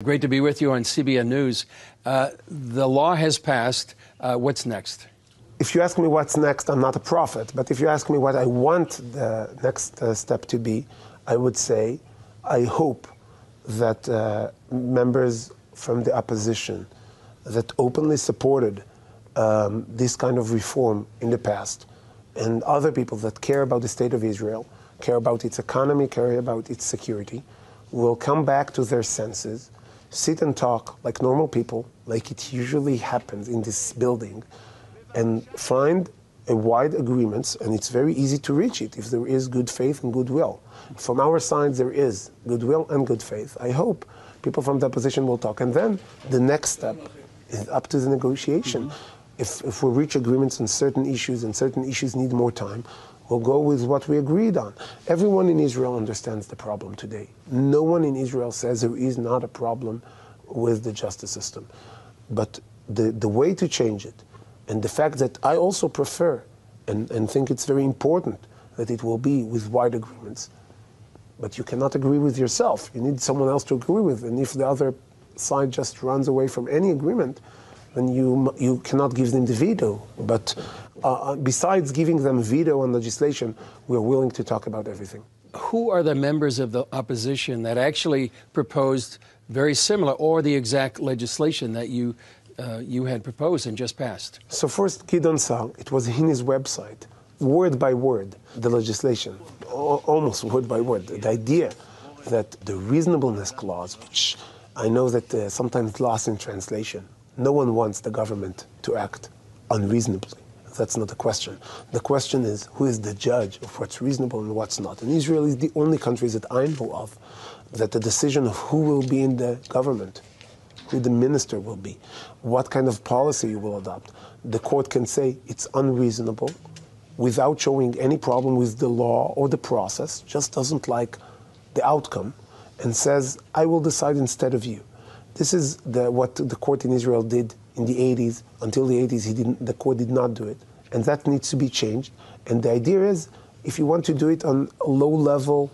Great to be with you on CBN News. The law has passed. What's next? If you ask me what's next, I'm not a prophet. But if you ask me what I want the next step to be, I would say I hope that members from the opposition that openly supported this kind of reform in the past, and other people that care about the state of Israel, care about its economy, care about its security, will come back to their senses, sit and talk like normal people, like it usually happens in this building, and find a wide agreement, and it's very easy to reach it if there is good faith and goodwill. From our side, there is goodwill and good faith. I hope people from the opposition will talk. And then the next step is up to the negotiation. If we reach agreements on certain issues and certain issues need more time, we'll go with what we agreed on. Everyone in Israel understands the problem today. No one in Israel says there is not a problem with the justice system. But the way to change it, and the fact that I also prefer and think it's very important that it will be with wide agreements. But you cannot agree with yourself. You need someone else to agree with. And if the other side just runs away from any agreement, then you cannot give them the veto. But besides giving them veto on legislation, we're willing to talk about everything. Who are the members of the opposition that actually proposed very similar or the exact legislation that you had proposed and just passed? So first, Gideon Sar, it was in his website, word by word, the legislation, almost word by word, the idea that the reasonableness clause, which I know that sometimes lost in translation, no one wants the government to act unreasonably. That's not the question. The question is, who is the judge of what's reasonable and what's not? And Israel is the only country that I know of that the decision of who will be in the government, who the minister will be, what kind of policy you will adopt, the court can say it's unreasonable without showing any problem with the law or the process, just doesn't like the outcome, and says, I will decide instead of you. This is what the court in Israel did in the 80s. Until the 80s, the court did not do it. And that needs to be changed. And the idea is, if you want to do it on a low-level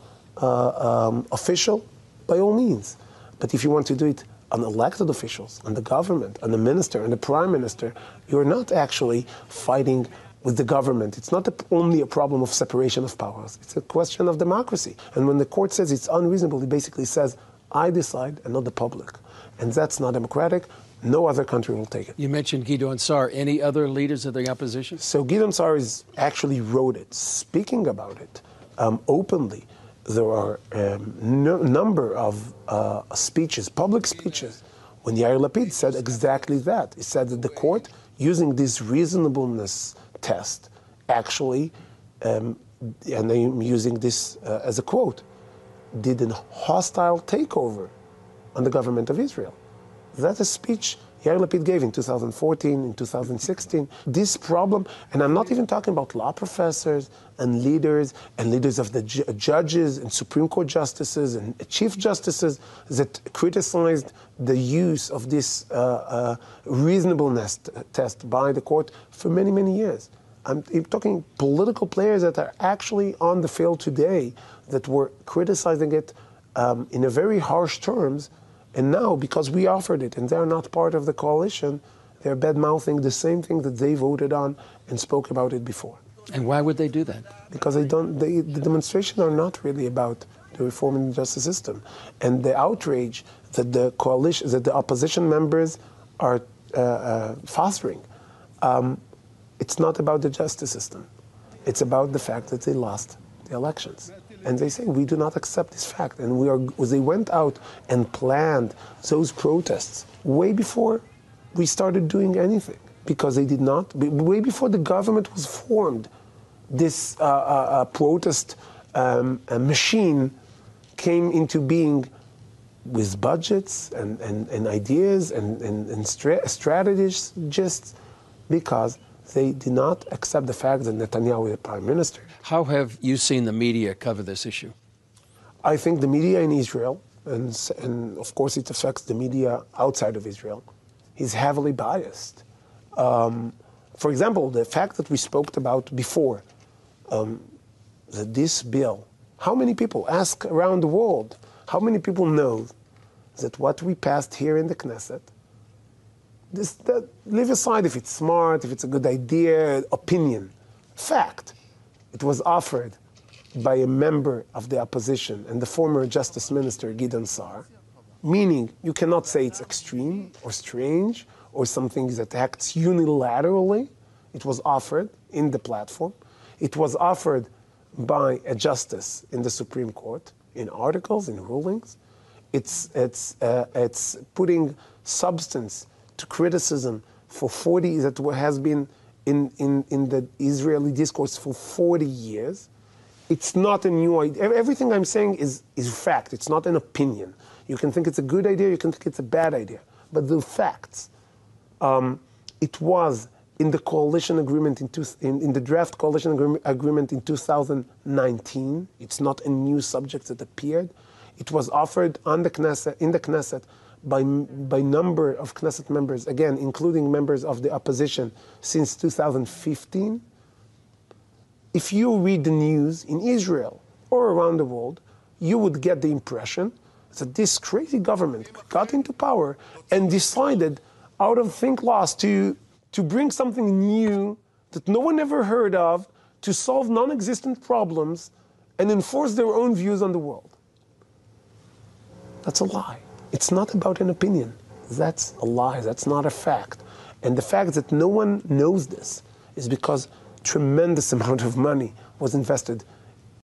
official, by all means. But if you want to do it on elected officials, on the government, on the minister, on the prime minister, you're not actually fighting with the government. It's not only a problem of separation of powers. It's a question of democracy. And when the court says it's unreasonable, it basically says, I decide and not the public. And that's not democratic. No other country will take it. You mentioned Gideon Sar. Any other leaders of the opposition? So Gideon Sar actually wrote it, speaking about it openly. There are a number of speeches, public speeches, when Yair Lapid said exactly that. He said that the court, using this reasonableness test, actually, and I'm using this as a quote, did a hostile takeover on the government of Israel. That's a speech Yair Lapid gave in 2014, in 2016. This problem, and I'm not even talking about law professors and leaders of the judges and Supreme Court justices and chief justices that criticized the use of this reasonableness test by the court for many, many years. I'm talking political players that are actually on the field today that were criticizing it in a very harsh terms. And now, because we offered it and they're not part of the coalition, they're bad-mouthing the same thing that they voted on and spoke about it before. And why would they do that? Because the demonstrations are not really about the reform in the justice system. And the outrage that the coalition, that the opposition members are fostering, it's not about the justice system. It's about the fact that they lost the elections. And they say, we do not accept this fact. And they went out and planned those protests way before we started doing anything. Because they did not, way before the government was formed, this protest machine came into being with budgets and ideas and strategies, just because they did not accept the fact that Netanyahu is the prime minister. How have you seen the media cover this issue? I think the media in Israel, and of course it affects the media outside of Israel, is heavily biased. For example, the fact that we spoke about before, that this bill, how many people, ask around the world, how many people know that what we passed here in the Knesset, leave aside if it's smart, if it's a good idea, opinion, fact, it was offered by a member of the opposition and the former Justice Minister Gideon Sa'ar, meaning you cannot say it's extreme or strange or something that acts unilaterally. It was offered in the platform. It was offered by a justice in the Supreme Court, in articles, in rulings. It's putting substance to criticism for 40, that has been in the Israeli discourse for 40 years. It's not a new idea. Everything I'm saying is fact. It's not an opinion. You can think it's a good idea, you can think it's a bad idea. But the facts, it was in the coalition agreement, in the draft coalition agreement in 2019. It's not a new subject that appeared. It was offered in the Knesset by number of Knesset members, again, including members of the opposition, since 2015. If you read the news in Israel or around the world, you would get the impression that this crazy government got into power and decided, out of think loss, to bring something new that no one ever heard of, to solve non-existent problems and enforce their own views on the world. That's a lie. It's not about an opinion. That's a lie. That's not a fact. And the fact that no one knows this is because tremendous amount of money was invested